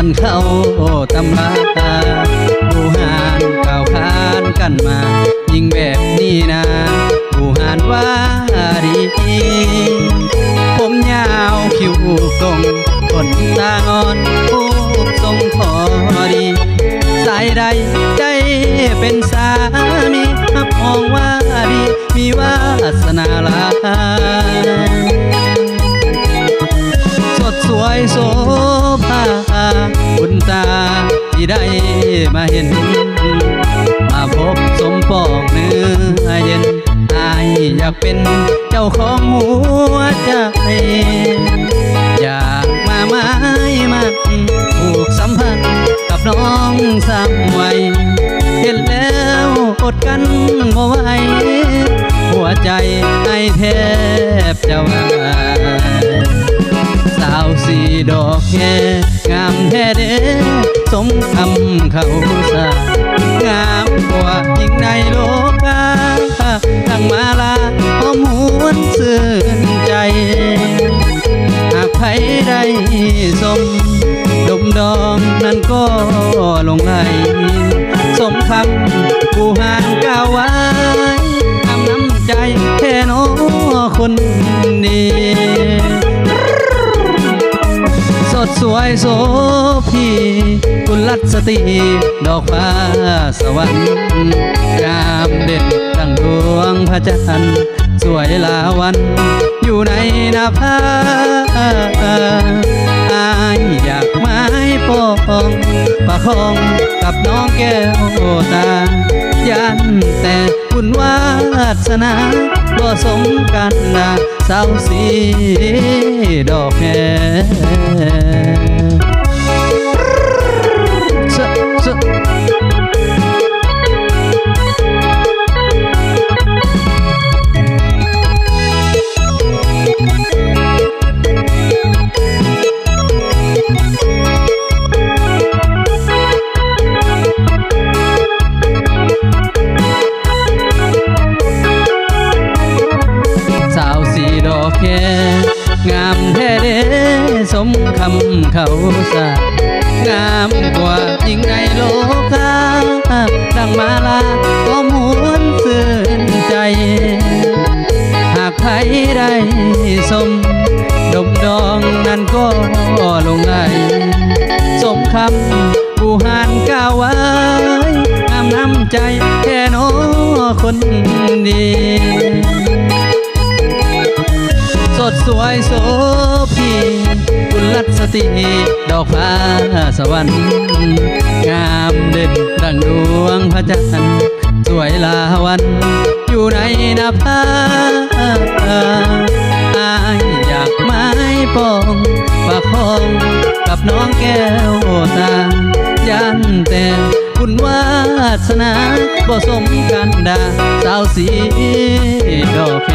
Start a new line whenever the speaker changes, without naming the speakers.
มันเข้าตำราผู้หานก้าวขานกันมายิ่งแบบนี้นะผู้หานว่าดีผมยาวคิ้วตรงขนตางอนผู้ทรงพอดีสายใดใจเป็นสามีนับมองว่าดีมีวาสนาลาสดสวยโสภาบุญตาที่ได้มาเห็นมาพบสมปองเนื้อเย็นอายอยากเป็นเจ้าของหัวใจอยากมาไม้มันผูกสัมพันธ์กับน้องสามวัยเห็นแล้วอดกันบ่ไหวหัวใจไอ้แทบจะวายสาวสีดอกแค่งามแท้เด้สมคำเขาสางามกว่ายิ่งในโลกาทั้งมาลาหอมหวนซื่นใจหากใครได้สมดมดอมนั้นก็ลงไหลสมคำผู้หานกล่าวไว้ทำน้ำใจแค่น้อคนดีสดสวยโสพีกุลัดสติดอกฟ้าสวรรค์งามเด่นดังดวงพระจันทร์สวยลาวันอยู่ในหน้าผาอายอยากไม้ปองประคองกับน้องแก้วตายันแต่บุญวาสนาบ่สมกันนะสาวสีดอกแคงามแท้เด้สมคำเขาสางามกว่ายิ่งในโลกาดังมาลาก็มวนซื่นใจหากใครได้สมดมดองนั้นก็ลงไหลสมคำผู้หานกล่าวไว้งามน้ำใจแค่น้อคนดีสดสวยโสพีกุลัดสติดอกฟ้าสวรรค์งามเด่นดังดวงพระจันทร์สวยลาวันอยู่ในหน้าผาอายอยากไม้ปองประคองกับน้องแก้วตายันแต่บุญวาสนาบ่สมกันดาสาวสีดอกแค